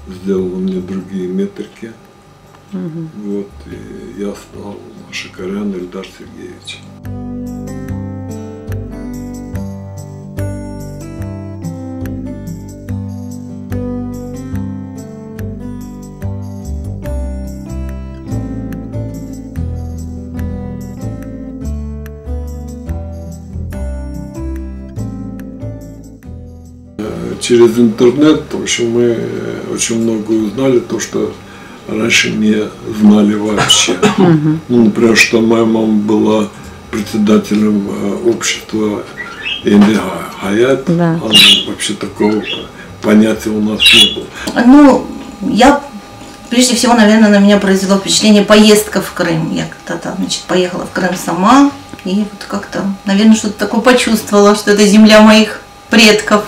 сделала мне другие метрики. Вот, и я стал Шикарян Ильдар Сергеевич. Через интернет, в общем, мы очень много узнали, то, что раньше не знали вообще. Ну, например, что моя мама была председателем общества НДГ, а я вообще такого понятия у нас не было. Ну, прежде всего, наверное, на меня произвело впечатление поездка в Крым. Я когда-то, значит, поехала в Крым сама и вот как-то, наверное, что-то такое почувствовала, что это земля моих предков.